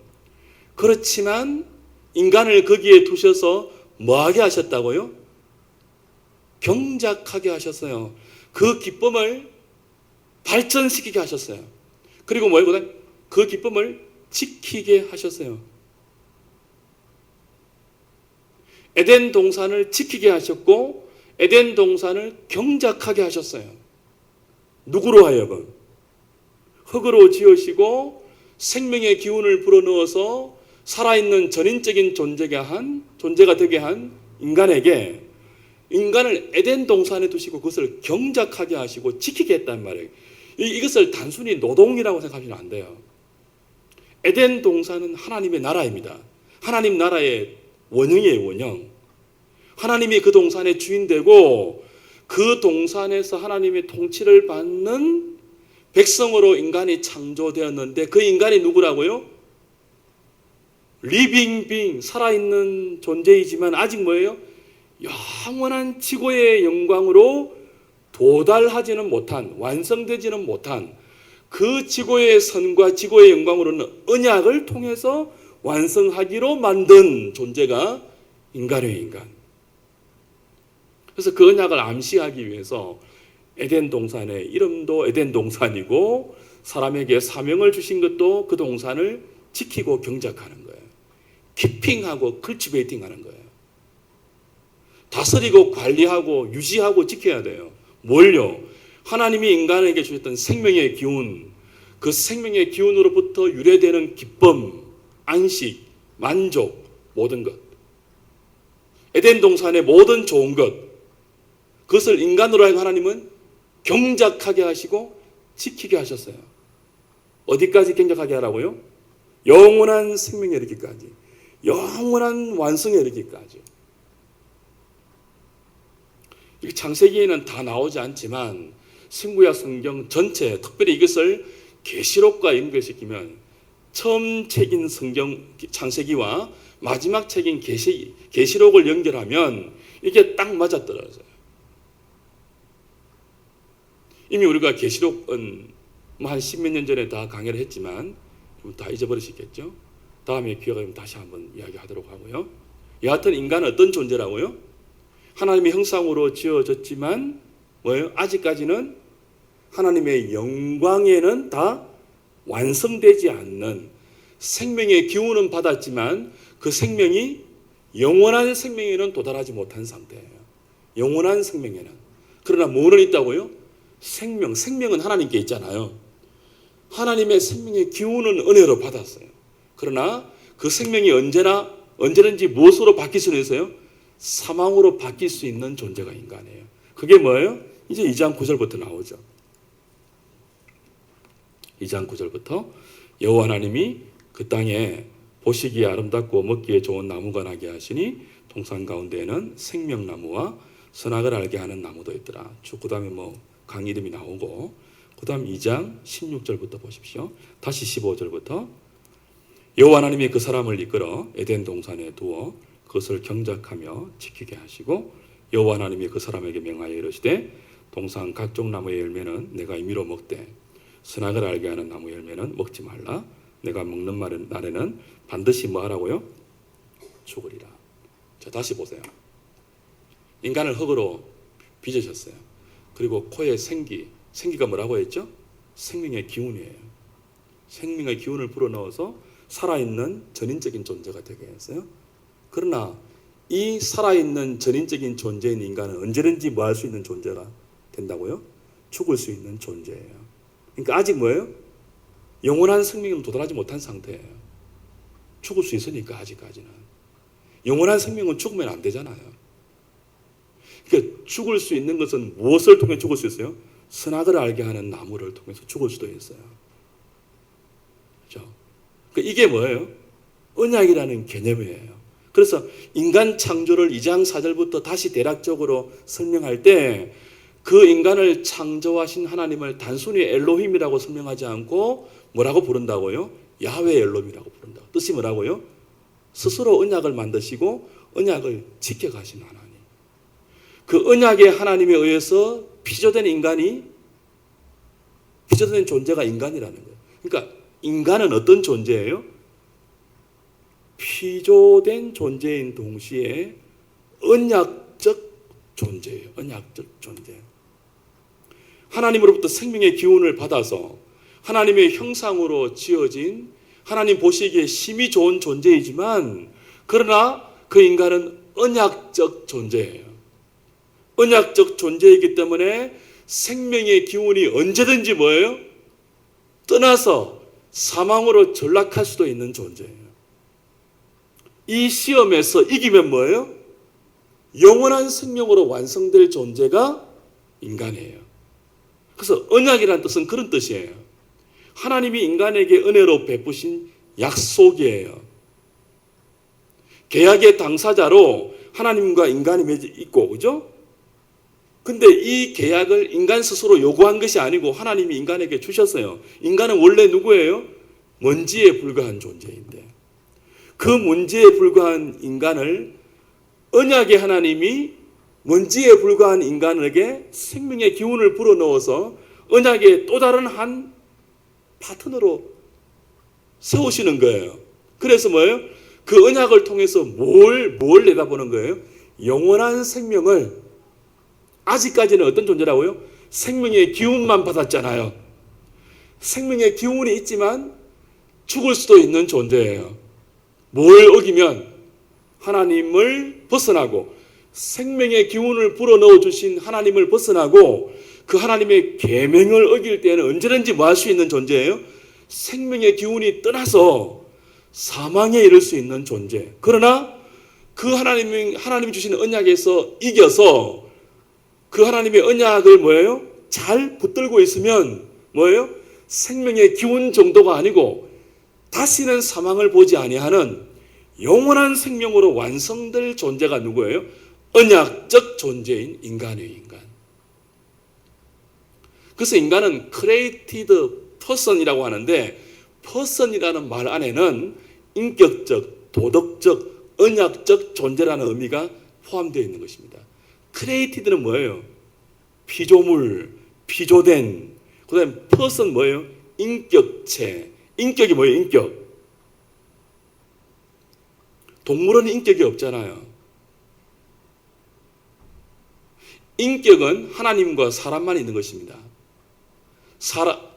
그렇지만 인간을 거기에 두셔서 뭐하게 하셨다고요? 경작하게 하셨어요. 그 기쁨을 발전시키게 하셨어요. 그리고 뭐예요? 그 기쁨을 지키게 하셨어요. 에덴 동산을 지키게 하셨고 에덴 동산을 경작하게 하셨어요. 누구로 하여금? 흙으로 지으시고 생명의 기운을 불어넣어서 살아있는 전인적인 존재가 되게 한 인간에게, 인간을 에덴 동산에 두시고 그것을 경작하게 하시고 지키게 했단 말이에요. 이것을 단순히 노동이라고 생각하시면 안 돼요. 에덴 동산은 하나님의 나라입니다. 하나님 나라의 원형이에요, 원형. 하나님이 그 동산의 주인 되고 그 동산에서 하나님의 통치를 받는 백성으로 인간이 창조되었는데, 그 인간이 누구라고요? 리빙 빙, 살아있는 존재이지만 아직 뭐예요? 영원한 지고의 영광으로 도달하지는 못한, 완성되지는 못한 그 지고의 선과 지고의 영광으로는 언약을 통해서 완성하기로 만든 존재가 인간의 인간. 그래서 그 언약을 암시하기 위해서 에덴 동산의 이름도 에덴 동산이고 사람에게 사명을 주신 것도 그 동산을 지키고 경작하는 거예요. 키핑하고 컬티베이팅하는 거예요. 다스리고 관리하고 유지하고 지켜야 돼요. 뭘요? 하나님이 인간에게 주셨던 생명의 기운, 그 생명의 기운으로부터 유래되는 기쁨, 안식, 만족, 모든 것. 에덴 동산의 모든 좋은 것, 그것을 인간으로 하여금 하나님은 경작하게 하시고 지키게 하셨어요. 어디까지 경작하게 하라고요? 영원한 생명에 이르기까지, 영원한 완성에 이르기까지. 창세기에는 다 나오지 않지만 신구약 성경 전체, 특별히 이것을 계시록과 연결시키면 처음 책인 성경 창세기와 마지막 책인 계시록을 연결하면 이게 딱 맞아떨어져요. 이미 우리가 계시록은 한 십몇 년 전에 다 강의를 했지만 다 잊어버리시겠죠? 다음에 기회가 되면 다시 한번 이야기하도록 하고요. 여하튼 인간은 어떤 존재라고요? 하나님의 형상으로 지어졌지만 뭐예요? 아직까지는 하나님의 영광에는 다 완성되지 않는, 생명의 기운은 받았지만 그 생명이 영원한 생명에는 도달하지 못한 상태예요. 영원한 생명에는. 그러나 뭐는 있다고요? 생명은 하나님께 있잖아요. 하나님의 생명의 기운은 은혜로 받았어요. 그러나 그 생명이 언제든지 무엇으로 바뀔 수는 있어요? 사망으로 바뀔 수 있는 존재가 인간이에요. 그게 뭐예요? 이제 2장 9절부터 나오죠. 2장 9절부터 여호와 하나님이 그 땅에 보시기에 아름답고 먹기에 좋은 나무가 나게 하시니 동산 가운데에는 생명나무와 선악을 알게 하는 나무도 있더라. 쭉 그 다음에 강 이름이 나오고, 그 다음 2장 16절부터 보십시오. 다시 15절부터 여호와 하나님이 그 사람을 이끌어 에덴 동산에 두어 그것을 경작하며 지키게 하시고 여호와 하나님이 그 사람에게 명하여 이르시되 동산 각종 나무의 열매는 내가 임의로 먹되 선악을 알게 하는 나무 열매는 먹지 말라. 내가 먹는 날에는 반드시 뭐 하라고요? 죽으리라. 자, 다시 보세요. 인간을 흙으로 빚으셨어요. 그리고 코에 생기가 뭐라고 했죠? 생명의 기운이에요. 생명의 기운을 불어넣어서 살아있는 전인적인 존재가 되게 했어요. 그러나 이 살아있는 전인적인 존재인 인간은 언제든지 뭐 할 수 있는 존재가 된다고요? 죽을 수 있는 존재예요. 그러니까 아직 뭐예요? 영원한 생명은 도달하지 못한 상태예요. 죽을 수 있으니까 아직까지는. 영원한 생명은 죽으면 안 되잖아요. 그러니까 죽을 수 있는 것은 무엇을 통해 죽을 수 있어요? 선악을 알게 하는 나무를 통해서 죽을 수도 있어요. 그렇죠? 그러니까 이게 뭐예요? 언약이라는 개념이에요. 그래서 인간 창조를 2장 4절부터 다시 대략적으로 설명할 때 그 인간을 창조하신 하나님을 단순히 엘로힘이라고 설명하지 않고 뭐라고 부른다고요? 야훼 엘로힘이라고 부른다고. 뜻이 뭐라고요? 스스로 언약을 만드시고 언약을 지켜가신 하나님. 그 언약의 하나님에 의해서 피조된 존재가 인간이라는 거예요. 그러니까 인간은 어떤 존재예요? 피조된 존재인 동시에 언약적 존재예요. 언약적 존재. 하나님으로부터 생명의 기운을 받아서 하나님의 형상으로 지어진, 하나님 보시기에 심히 좋은 존재이지만 그러나 그 인간은 언약적 존재예요. 언약적 존재이기 때문에 생명의 기운이 언제든지 뭐예요? 떠나서 사망으로 전락할 수도 있는 존재예요. 이 시험에서 이기면 뭐예요? 영원한 생명으로 완성될 존재가 인간이에요. 그래서 언약이라는 뜻은 그런 뜻이에요. 하나님이 인간에게 은혜로 베푸신 약속이에요. 계약의 당사자로 하나님과 인간이 맺어 있고, 그죠? 근데 이 계약을 인간 스스로 요구한 것이 아니고 하나님이 인간에게 주셨어요. 인간은 원래 누구예요? 먼지에 불과한 존재인데 그 먼지에 불과한 인간을 언약의 하나님이 먼지에 불과한 인간에게 생명의 기운을 불어넣어서 언약의 또 다른 한 파트너로 세우시는 거예요. 그래서 뭐예요? 그 언약을 통해서 뭘 내다보는 거예요? 영원한 생명을. 아직까지는 어떤 존재라고요? 생명의 기운만 받았잖아요. 생명의 기운이 있지만 죽을 수도 있는 존재예요. 뭘 어기면 하나님을 벗어나고 생명의 기운을 불어넣어 주신 하나님을 벗어나고 그 하나님의 계명을 어길 때는 언제든지 뭐 할 수 있는 존재예요? 생명의 기운이 떠나서 사망에 이를 수 있는 존재. 그러나 그 하나님이 주신 언약에서 이겨서 그 하나님의 언약을 뭐예요? 잘 붙들고 있으면 뭐예요? 생명의 기운 정도가 아니고 다시는 사망을 보지 아니하는 영원한 생명으로 완성될 존재가 누구예요? 언약적 존재인 인간이에요, 인간. 그래서 인간은 created person이라고 하는데 person이라는 말 안에는 인격적, 도덕적, 언약적 존재라는 의미가 포함되어 있는 것입니다. created는 뭐예요? 피조물, 피조된. 그 다음에 person 뭐예요? 인격체. 인격이 뭐예요? 인격. 동물은 인격이 없잖아요. 인격은 하나님과 사람만 있는 것입니다.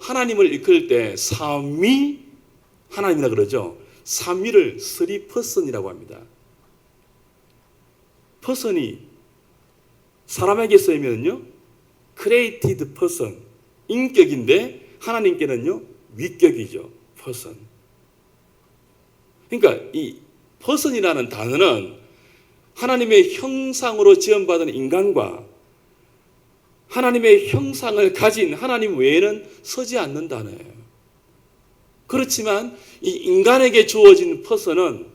하나님을 이끌 때 삼위 하나님이라 그러죠. 삼위를 3person이라고 합니다. person이 사람에게 쓰이면요, created person, 인격인데 하나님께는요, 위격이죠, person. 그러니까 이 person이라는 단어는 하나님의 형상으로 지음받은 인간과 하나님의 형상을 가진 하나님 외에는 서지 않는 단어예요. 그렇지만 이 인간에게 주어진 person은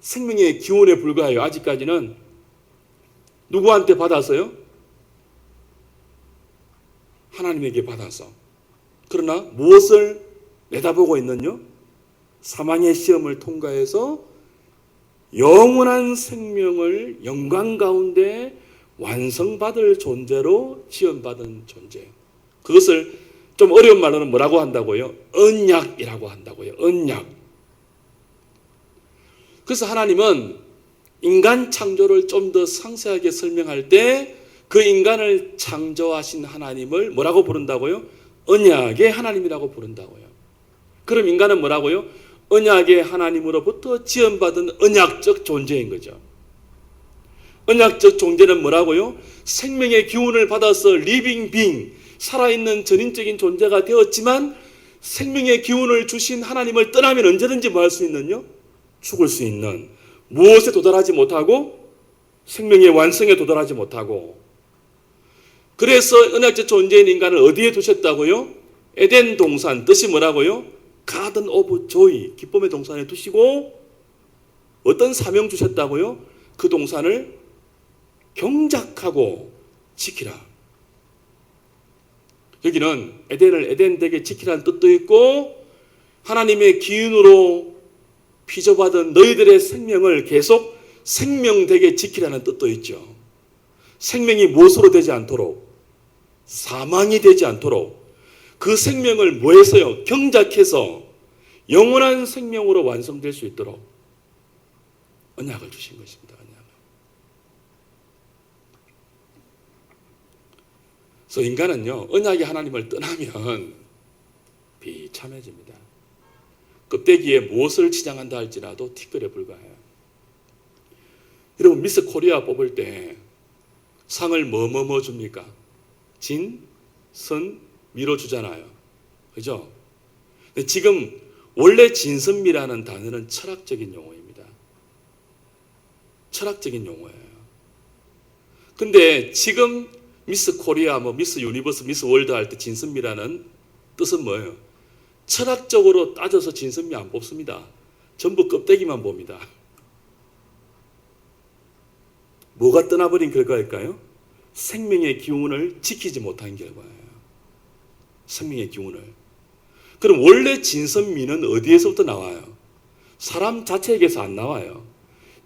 생명의 기운에 불과해요. 아직까지는 누구한테 받아서요? 하나님에게 받아서. 그러나 무엇을 내다보고 있는요? 사망의 시험을 통과해서 영원한 생명을 영광 가운데 완성받을 존재로 지원받은 존재. 그것을 좀 어려운 말로는 뭐라고 한다고요? 언약이라고 한다고요. 언약. 그래서 하나님은 인간 창조를 좀 더 상세하게 설명할 때 그 인간을 창조하신 하나님을 뭐라고 부른다고요? 언약의 하나님이라고 부른다고요. 그럼 인간은 뭐라고요? 언약의 하나님으로부터 지원받은 언약적 존재인 거죠. 언약적 존재는 뭐라고요? 생명의 기운을 받아서 리빙 빙, 살아있는 전인적인 존재가 되었지만 생명의 기운을 주신 하나님을 떠나면 언제든지 뭐 할 수 있는요? 죽을 수 있는, 무엇에 도달하지 못하고 생명의 완성에 도달하지 못하고. 그래서 언약적 존재인 인간을 어디에 두셨다고요? 에덴 동산, 뜻이 뭐라고요? 가든 오브 조이, 기쁨의 동산에 두시고 어떤 사명 주셨다고요? 그 동산을 경작하고 지키라. 여기는 에덴을 에덴되게 지키라는 뜻도 있고 하나님의 기운으로 피조받은 너희들의 생명을 계속 생명되게 지키라는 뜻도 있죠. 생명이 무엇으로 되지 않도록, 사망이 되지 않도록 그 생명을 뭐해서요? 경작해서 영원한 생명으로 완성될 수 있도록 언약을 주신 것입니다. 그래서 인간은요, 언약의 하나님을 떠나면 비참해집니다. 껍데기에 무엇을 치장한다 할지라도 티끌에 불과해요. 여러분, 미스 코리아 뽑을 때 상을 뭐 줍니까? 진, 선, 미로 주잖아요. 그죠? 근데 지금 원래 진선미라는 단어는 철학적인 용어입니다. 철학적인 용어예요. 근데 지금 미스 코리아, 미스 유니버스, 미스 월드 할 때 진선미라는 뜻은 뭐예요? 철학적으로 따져서 진선미 안 뽑습니다. 전부 껍데기만 봅니다. 뭐가 떠나버린 결과일까요? 생명의 기운을 지키지 못한 결과예요. 생명의 기운을. 그럼 원래 진선미는 어디에서부터 나와요? 사람 자체에게서 안 나와요.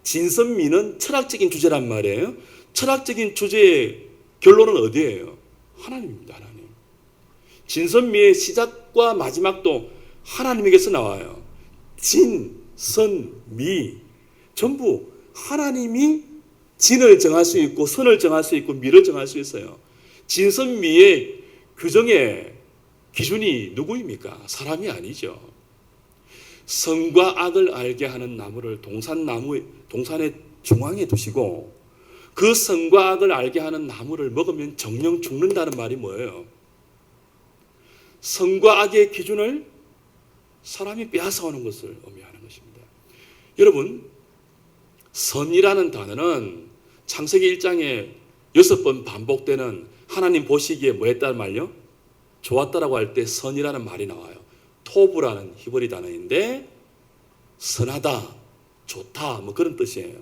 진선미는 철학적인 주제란 말이에요. 철학적인 주제의 결론은 어디예요? 하나님입니다. 하나님. 진선미의 시작과 마지막도 하나님에게서 나와요. 진, 선, 미 전부 하나님이 진을 정할 수 있고 선을 정할 수 있고 미를 정할 수 있어요. 진선미의 규정의 기준이 누구입니까? 사람이 아니죠. 선과 악을 알게 하는 나무를 동산의 중앙에 두시고 그 선과 악을 알게 하는 나무를 먹으면 정령 죽는다는 말이 뭐예요? 선과 악의 기준을 사람이 빼앗아오는 것을 의미하는 것입니다. 여러분, 선이라는 단어는 창세기 1장에 6번 반복되는 하나님 보시기에 뭐 했다는 말요? 좋았다라고 할 때 선이라는 말이 나와요. 토브라는 히브리 단어인데 선하다, 좋다 뭐 그런 뜻이에요.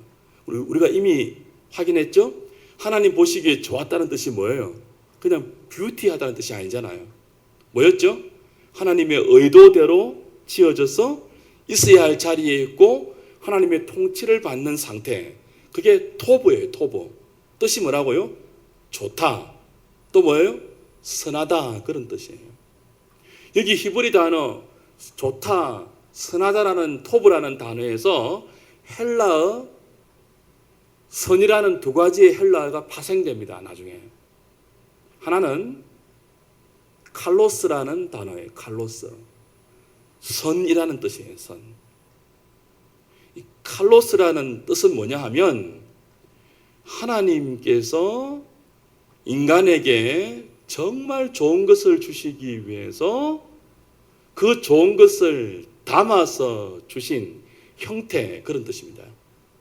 우리가 이미 확인했죠? 하나님 보시기에 좋았다는 뜻이 뭐예요? 그냥 뷰티하다는 뜻이 아니잖아요. 뭐였죠? 하나님의 의도대로 지어져서 있어야 할 자리에 있고 하나님의 통치를 받는 상태. 그게 토브예요. 토브. 뜻이 뭐라고요? 좋다. 또 뭐예요? 선하다. 그런 뜻이에요. 여기 히브리 단어 좋다, 선하다라는 토브라는 단어에서 헬라어 선이라는 두 가지의 헬라어가 파생됩니다. 나중에. 하나는 칼로스라는 단어예요. 칼로스. 선이라는 뜻이에요. 선. 이 칼로스라는 뜻은 뭐냐 하면 하나님께서 인간에게 정말 좋은 것을 주시기 위해서 그 좋은 것을 담아서 주신 형태, 그런 뜻입니다.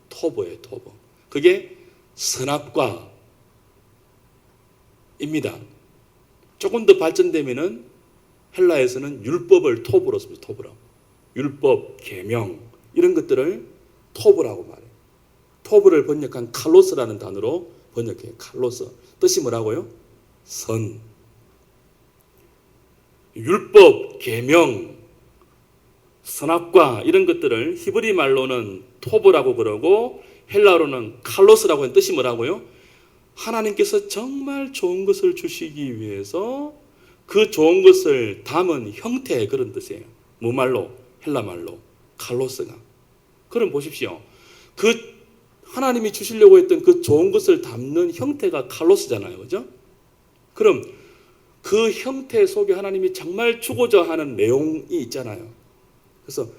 토보예요. 토보. 그게 선악과입니다. 조금 더 발전되면은 헬라에서는 율법을 토브로 씁니다. 토브로. 율법, 계명 이런 것들을 토브라고 말해요. 토브를 번역한 칼로스라는 단어로 번역해요. 칼로스. 뜻이 뭐라고요? 선. 율법, 계명, 선악과 이런 것들을 히브리 말로는 토브라고 그러고 헬라어로는 칼로스라고 하는 뜻이 뭐라고요? 하나님께서 정말 좋은 것을 주시기 위해서 그 좋은 것을 담은 형태의 그런 뜻이에요. 뭐 말로? 헬라 말로. 칼로스가. 그럼 보십시오. 그 하나님이 주시려고 했던 그 좋은 것을 담는 형태가 칼로스잖아요. 그죠? 그럼 그 형태 속에 하나님이 정말 주고자 하는 내용이 있잖아요. 그래서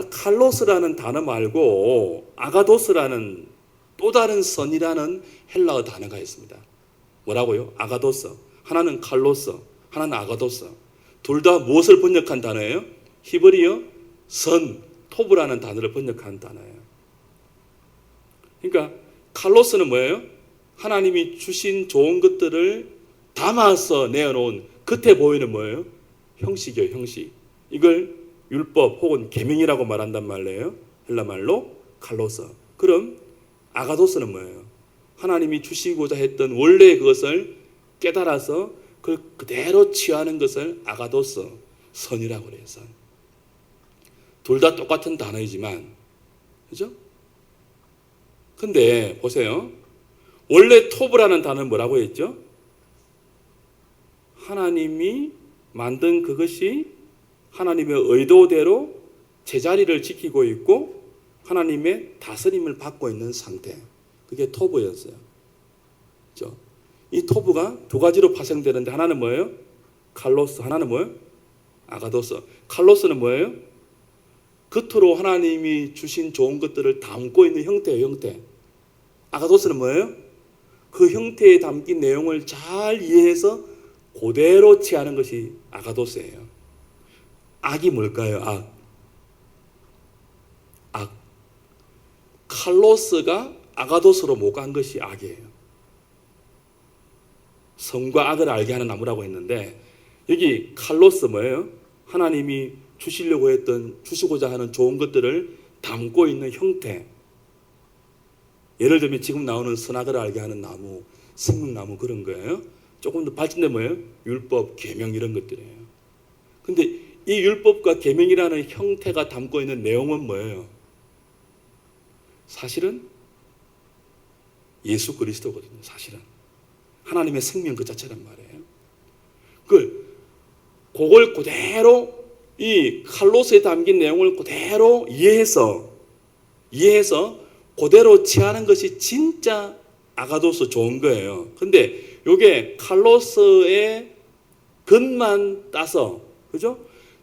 칼로스라는 단어 말고 아가도스라는 또 다른 선이라는 헬라어 단어가 있습니다. 뭐라고요? 아가도스. 하나는 칼로스, 하나는 아가도스. 둘 다 무엇을 번역한 단어예요? 히브리어 선, 토브라는 단어를 번역한 단어예요. 그러니까 칼로스는 뭐예요? 하나님이 주신 좋은 것들을 담아서 내어놓은 겉에 보이는 뭐예요? 형식이에요. 형식. 이걸 율법 혹은 계명이라고 말한단 말이에요. 헬라 말로 칼로스. 그럼 아가도스는 뭐예요? 하나님이 주시고자 했던 원래 그것을 깨달아서 그걸 그대로 취하는 것을 아가도스, 선이라고 그래요. 선. 둘 다 똑같은 단어이지만, 그죠? 근데 보세요. 원래 토브라는 단어는 뭐라고 했죠? 하나님이 만든 그것이 하나님의 의도대로 제자리를 지키고 있고 하나님의 다스림을 받고 있는 상태. 그게 토브였어요. 그렇죠? 이 토브가 두 가지로 파생되는데 하나는 뭐예요? 칼로스. 하나는 뭐예요? 아가도스. 칼로스는 뭐예요? 겉으로 하나님이 주신 좋은 것들을 담고 있는 형태예요. 형태. 아가도스는 뭐예요? 그 형태에 담긴 내용을 잘 이해해서 그대로 취하는 것이 아가도스예요. 악이 뭘까요? 악. 악. 칼로스가 아가도스로 못 간 것이 악이에요. 선과 악을 알게 하는 나무라고 했는데 여기 칼로스 뭐예요? 하나님이 주시고자 하는 좋은 것들을 담고 있는 형태. 예를 들면 지금 나오는 선악을 알게 하는 나무, 생명나무 그런 거예요. 조금 더 발전된 뭐예요? 율법, 계명 이런 것들이에요. 근데 이 율법과 계명이라는 형태가 담고 있는 내용은 뭐예요? 사실은 예수 그리스도거든요. 사실은 하나님의 생명 그 자체란 말이에요. 그걸 그대로 이 칼로스에 담긴 내용을 그대로 이해해서 그대로 취하는 것이 진짜 아가도스 좋은 거예요. 근데 요게 칼로스의 겉만 따서, 그죠?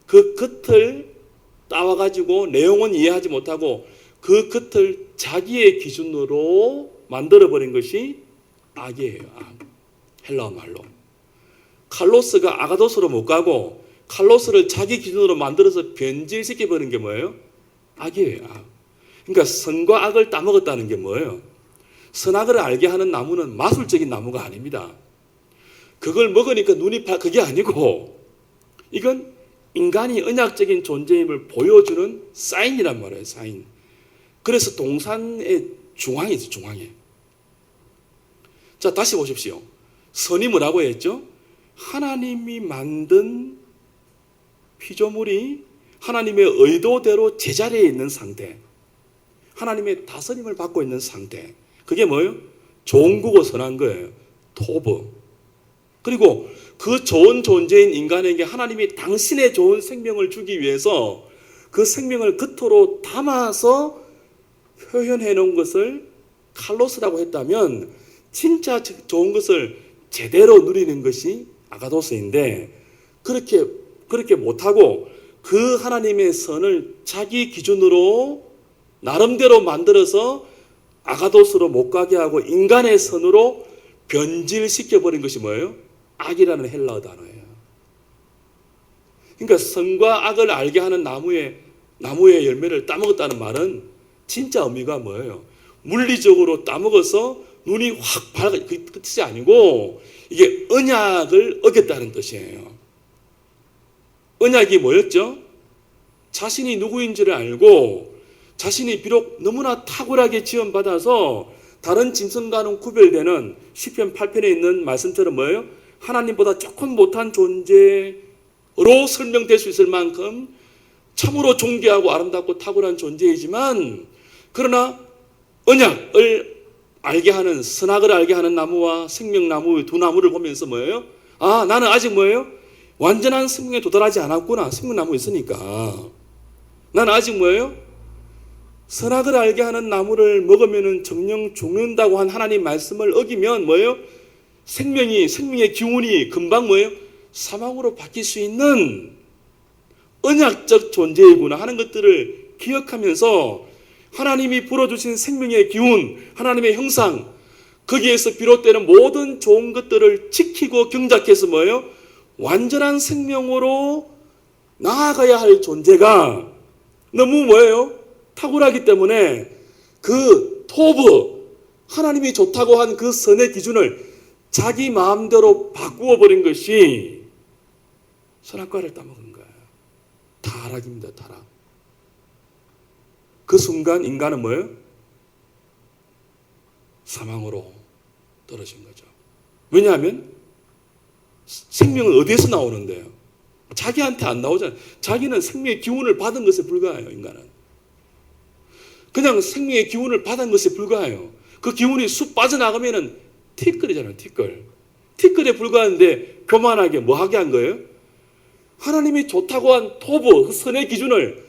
그 겉을 따와가지고 내용은 이해하지 못하고 그 겉을 자기의 기준으로 만들어버린 것이 악이에요. 악. 헬라어 말로. 칼로스가 아가도스로 못 가고 칼로스를 자기 기준으로 만들어서 변질시켜버린 게 뭐예요? 악이에요. 악. 그러니까 선과 악을 따먹었다는 게 뭐예요? 선악을 알게 하는 나무는 마술적인 나무가 아닙니다. 그걸 먹으니까 눈이 그게 아니고 이건 인간이 언약적인 존재임을 보여주는 사인이란 말이에요. 사인. 그래서 동산의 중앙에 있어요. 중앙에. 자, 다시 보십시오. 선이 뭐라고 했죠? 하나님이 만든 피조물이 하나님의 의도대로 제자리에 있는 상태, 하나님의 다스림을 받고 있는 상태. 그게 뭐예요? 좋은 거고 선한 거예요. 토브. 그리고 그 좋은 존재인 인간에게 하나님이 당신의 좋은 생명을 주기 위해서 그 생명을 겉으로 담아서 표현해 놓은 것을 칼로스라고 했다면 진짜 좋은 것을 제대로 누리는 것이 아가도스인데 그렇게 못하고 그 하나님의 선을 자기 기준으로 나름대로 만들어서 아가도스로 못 가게 하고 인간의 선으로 변질시켜버린 것이 뭐예요? 악이라는 헬라어 단어예요. 그러니까 선과 악을 알게 하는 나무의 열매를 따먹었다는 말은 진짜 의미가 뭐예요? 물리적으로 따먹어서 눈이 확 밝아, 그 뜻이 아니고 이게 언약을 어겼다는 뜻이에요. 언약이 뭐였죠? 자신이 누구인지를 알고 자신이 비록 너무나 탁월하게 지원받아서 다른 짐승과는 구별되는 시편 8편에 있는 말씀처럼 뭐예요? 하나님보다 조금 못한 존재로 설명될 수 있을 만큼 참으로 존귀하고 아름답고 탁월한 존재이지만 그러나 언약을 알게 하는 선악을 알게 하는 나무와 생명나무 두 나무를 보면서 뭐예요? 아, 나는 아직 뭐예요? 완전한 생명에 도달하지 않았구나. 생명나무 있으니까. 나는 아직 뭐예요? 선악을 알게 하는 나무를 먹으면 정령 죽는다고 한 하나님 말씀을 어기면 뭐예요? 생명의 기운이 금방 뭐예요? 사망으로 바뀔 수 있는 언약적 존재이구나 하는 것들을 기억하면서 하나님이 불어주신 생명의 기운, 하나님의 형상, 거기에서 비롯되는 모든 좋은 것들을 지키고 경작해서 뭐예요? 완전한 생명으로 나아가야 할 존재가 너무 뭐예요? 탁월하기 때문에 그 토브, 하나님이 좋다고 한 그 선의 기준을 자기 마음대로 바꾸어 버린 것이 선악과를 따먹은 거예요. 타락입니다. 타락. 그 순간 인간은 뭐예요? 사망으로 떨어진 거죠. 왜냐하면 생명은 어디에서 나오는데요? 자기한테 안 나오잖아요. 자기는 생명의 기운을 받은 것에 불과해요. 인간은. 그냥 생명의 기운을 받은 것에 불과해요. 그 기운이 쑥 빠져나가면은 티끌이잖아요. 티끌에 불과한데 교만하게 뭐하게 한 거예요? 하나님이 좋다고 한 토브, 그 선의 기준을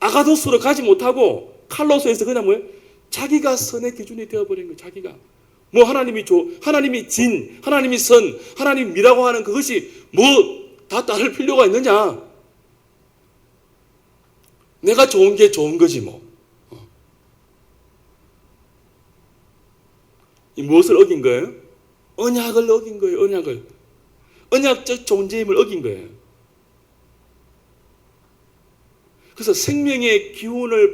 아가도스로 가지 못하고 칼로스에서 그냥 뭐예요? 자기가 선의 기준이 되어버린 거예요. 자기가. 뭐 하나님이 진, 하나님이 선, 하나님이 미라고 하는 그것이 뭐 다 따를 필요가 있느냐? 내가 좋은 게 좋은 거지 뭐. 이 무엇을 어긴 거예요? 언약을 어긴 거예요. 언약을. 언약적 존재임을 어긴 거예요. 그래서 생명의 기운을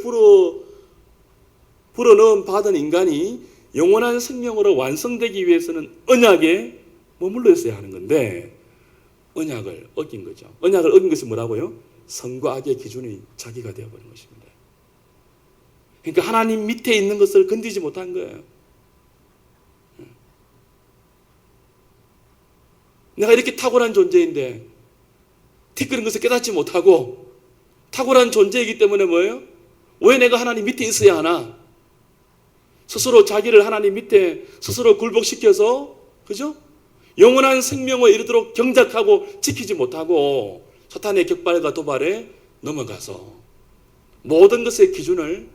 불어넣은 받은 인간이 영원한 생명으로 완성되기 위해서는 언약에 머물러 있어야 하는 건데 언약을 어긴 거죠. 언약을 어긴 것이 뭐라고요? 선과 악의 기준이 자기가 되어버린 것입니다. 그러니까 하나님 밑에 있는 것을 건드리지 못한 거예요. 내가 이렇게 탁월한 존재인데 티끌인 것을 깨닫지 못하고 탁월한 존재이기 때문에 뭐예요? 왜 내가 하나님 밑에 있어야 하나? 스스로 자기를 하나님 밑에 스스로 굴복시켜서 그죠? 영원한 생명을 이르도록 경작하고 지키지 못하고 사탄의 격발과 도발에 넘어가서 모든 것의 기준을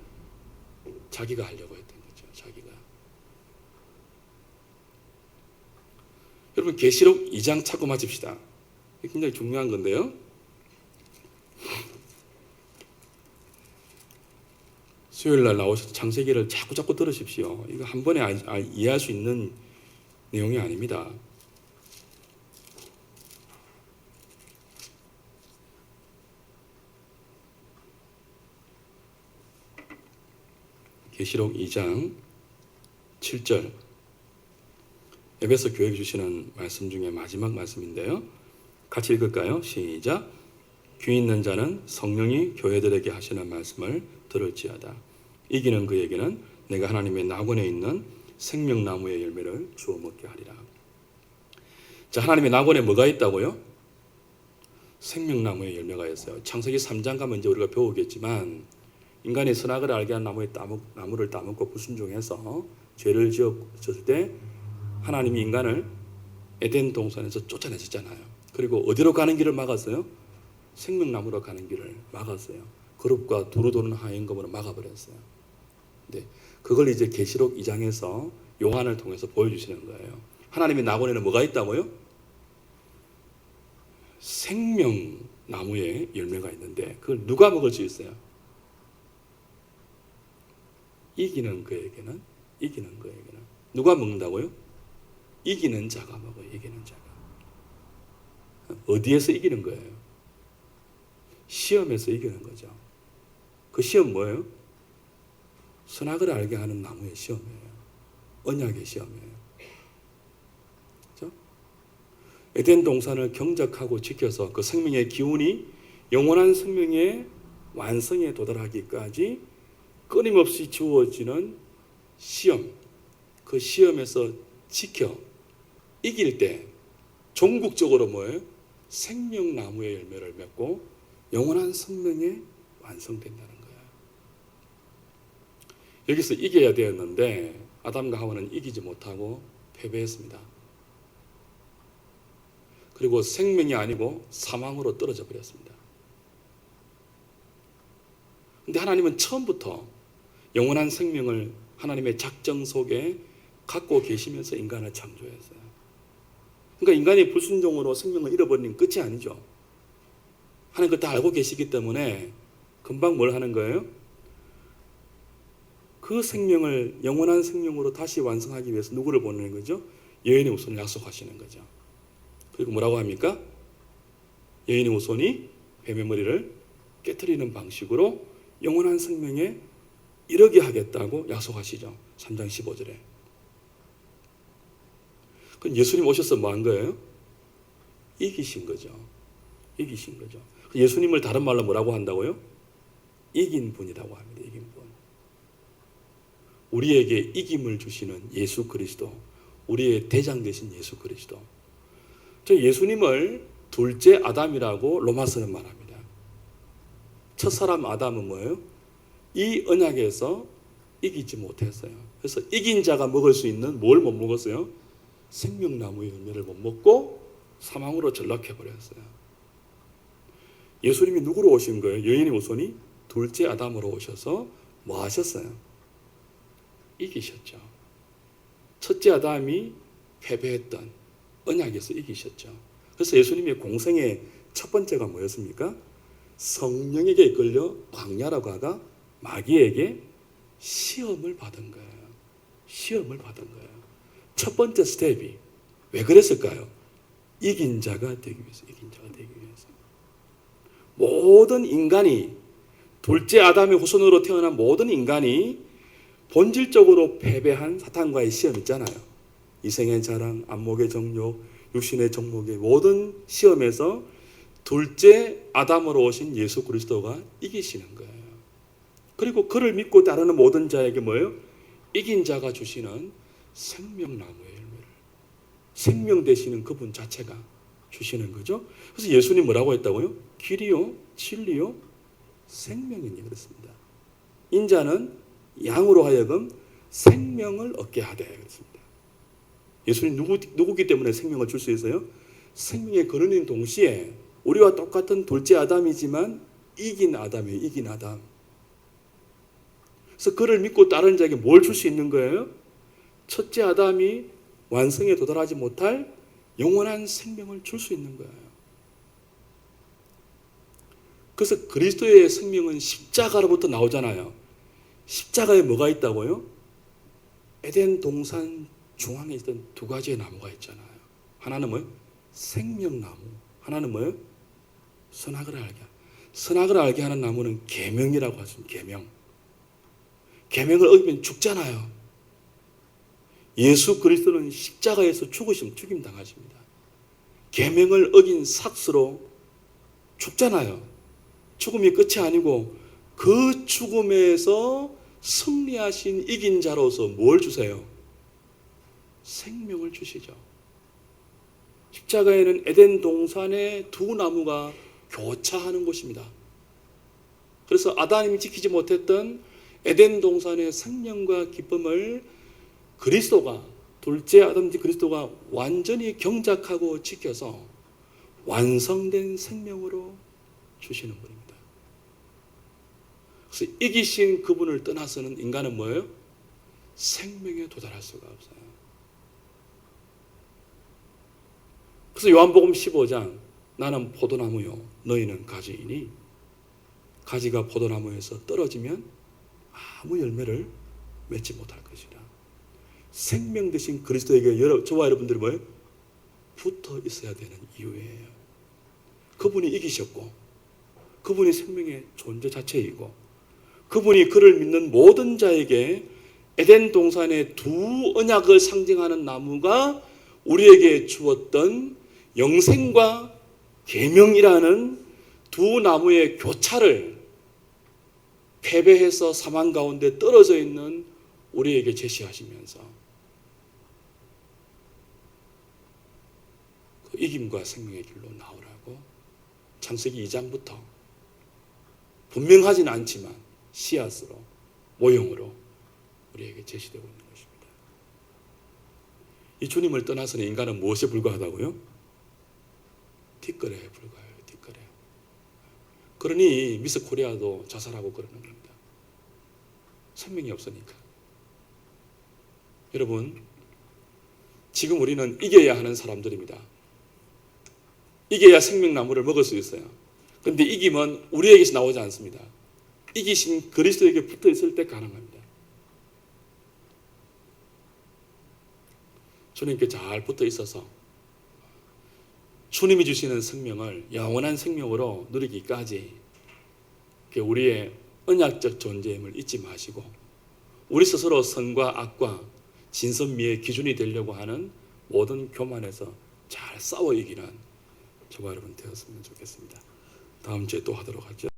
자기가 하려고 했던 거죠. 자기가. 여러분 계시록 2장 찾고 맞읍시다. 굉장히 중요한 건데요. 수요일 날 나오셔서 창세기를 자꾸 들으십시오. 이거 한 번에 이해할 수 있는 내용이 아닙니다. 계시록 2장 7절 에베소 교회에 주시는 말씀 중에 마지막 말씀인데요. 같이 읽을까요? 시작. 귀 있는 자는 성령이 교회들에게 하시는 말씀을 들을지어다. 이기는 그에게는 내가 하나님의 낙원에 있는 생명나무의 열매를 주어 먹게 하리라. 자, 하나님의 낙원에 뭐가 있다고요? 생명나무의 열매가 있어요. 창세기 3장 가면 이제 우리가 배우겠지만 인간이 선악을 알게 한 나무를 따먹고 불순종해서 죄를 지었을 때 하나님이 인간을 에덴 동산에서 쫓아내셨잖아요. 그리고 어디로 가는 길을 막았어요? 생명나무로 가는 길을 막았어요. 거룩과 두루 도는 하인검으로 막아버렸어요. 네, 그걸 이제 계시록 2장에서 요한을 통해서 보여주시는 거예요. 하나님의 낙원에는 뭐가 있다고요? 생명나무의 열매가 있는데 그걸 누가 먹을 수 있어요? 이기는 그에게는 누가 먹는다고요? 이기는 자가 먹어요. 이기는 자가. 어디에서 이기는 거예요? 시험에서 이기는 거죠. 그 시험 뭐예요? 선악을 알게 하는 나무의 시험이에요. 언약의 시험이에요. 그렇죠? 에덴 동산을 경작하고 지켜서 그 생명의 기운이 영원한 생명의 완성에 도달하기까지 끊임없이 주어지는 시험, 그 시험에서 지켜 이길 때 종국적으로 뭐예요? 생명나무의 열매를 맺고 영원한 생명에 완성된다는 거예요. 여기서 이겨야 되었는데 아담과 하와는 이기지 못하고 패배했습니다. 그리고 생명이 아니고 사망으로 떨어져 버렸습니다. 근데 하나님은 처음부터 영원한 생명을 하나님의 작정 속에 갖고 계시면서 인간을 창조했어요. 그러니까 인간이 불순종으로 생명을 잃어버리는 끝이 아니죠. 하나님 그걸 다 알고 계시기 때문에 금방 뭘 하는 거예요? 그 생명을 영원한 생명으로 다시 완성하기 위해서 누구를 보내는 거죠? 여인의 후손을 약속하시는 거죠. 그리고 뭐라고 합니까? 여인의 후손이 뱀의 머리를 깨트리는 방식으로 영원한 생명에 이르게 하겠다고 약속하시죠. 3장 15절에. 그럼 예수님 오셔서 뭐 한 거예요? 이기신 거죠. 이기신 거죠. 예수님을 다른 말로 뭐라고 한다고요? 이긴 분이라고 합니다. 이긴 분. 우리에게 이김을 주시는 예수 그리스도, 우리의 대장 되신 예수 그리스도. 저 예수님을 둘째 아담이라고 로마서는 말합니다. 첫사람 아담은 뭐예요? 이 언약에서 이기지 못했어요. 그래서 이긴 자가 먹을 수 있는 뭘 못 먹었어요? 생명나무의 열매를 못 먹고 사망으로 전락해버렸어요. 예수님이 누구로 오신 거예요? 여인의 후손이 둘째 아담으로 오셔서 뭐 하셨어요? 이기셨죠. 첫째 아담이 패배했던 언약에서 이기셨죠. 그래서 예수님의 공생의 첫 번째가 뭐였습니까? 성령에게 이끌려 광야로 가가 마귀에게 시험을 받은 거예요. 시험을 받은 거예요. 첫 번째 스텝이 왜 그랬을까요? 이긴 자가 되기 위해서, 이긴 자가 되기 위해서. 모든 인간이, 둘째 아담의 후손으로 태어난 모든 인간이 본질적으로 패배한 사탄과의 시험 있잖아요. 이생의 자랑, 안목의 정욕, 육신의 정목의 모든 시험에서 둘째 아담으로 오신 예수 그리스도가 이기시는 거예요. 그리고 그를 믿고 따르는 모든 자에게 뭐예요? 이긴 자가 주시는 생명나무의 열매를, 생명 되시는 그분 자체가 주시는 거죠. 그래서 예수님 뭐라고 했다고요? 길이요, 진리요, 생명이니 그랬습니다. 인자는 양으로 하여금 생명을 얻게 하되 그랬습니다. 예수님 누구기 때문에 생명을 줄 수 있어요? 생명의 근원인 동시에 우리와 똑같은 둘째 아담이지만 이긴 아담이에요. 이긴 아담. 그래서 그를 믿고 따르는 자에게 뭘 줄 수 있는 거예요? 첫째 아담이 완성에 도달하지 못할 영원한 생명을 줄 수 있는 거예요. 그래서 그리스도의 생명은 십자가로부터 나오잖아요. 십자가에 뭐가 있다고요? 에덴 동산 중앙에 있던 두 가지의 나무가 있잖아요. 하나는 뭐예요? 생명나무. 하나는 뭐예요? 선악을 알게. 선악을 알게 하는 나무는 계명이라고 하죠. 계명. 계명을 어기면 죽잖아요. 예수 그리스도는 십자가에서 죽임 당하십니다. 계명을 어긴 삭스로 죽잖아요. 죽음이 끝이 아니고 그 죽음에서 승리하신 이긴 자로서 뭘 주세요? 생명을 주시죠. 십자가에는 에덴 동산의 두 나무가 교차하는 곳입니다. 그래서 아담이 지키지 못했던 에덴 동산의 생명과 기쁨을 그리스도가, 둘째 아담 그리스도가 완전히 경작하고 지켜서 완성된 생명으로 주시는 분입니다. 그래서 이기신 그분을 떠나서는 인간은 뭐예요? 생명에 도달할 수가 없어요. 그래서 요한복음 15장 나는 포도나무요 너희는 가지이니 가지가 포도나무에서 떨어지면 아무 열매를 맺지 못할 것이라. 생명 되신 그리스도에게 저와 여러분들이 뭐예요? 붙어 있어야 되는 이유예요. 그분이 이기셨고 그분이 생명의 존재 자체이고 그분이 그를 믿는 모든 자에게 에덴 동산의 두 언약을 상징하는 나무가 우리에게 주었던 영생과 계명이라는 두 나무의 교차를 패배해서 사망 가운데 떨어져 있는 우리에게 제시하시면서 그 이김과 생명의 길로 나오라고 창세기 2장부터 분명하진 않지만 씨앗으로 모형으로 우리에게 제시되고 있는 것입니다. 이 주님을 떠나서는 인간은 무엇에 불과하다고요? 뒷거래에 불과해요. 뒷거래. 그러니 미스 코리아도 자살하고 그러는 겁니다. 생명이 없으니까. 여러분, 지금 우리는 이겨야 하는 사람들입니다. 이겨야 생명나무를 먹을 수 있어요. 그런데 이김은 우리에게서 나오지 않습니다. 이기신 그리스도에게 붙어 있을 때 가능합니다. 주님께 잘 붙어 있어서 주님이 주시는 생명을 영원한 생명으로 누리기까지 우리의 언약적 존재임을 잊지 마시고 우리 스스로 선과 악과 진선미의 기준이 되려고 하는 모든 교만에서 잘 싸워 이기는 저와 여러분 되었으면 좋겠습니다. 다음 주에 또 하도록 하죠.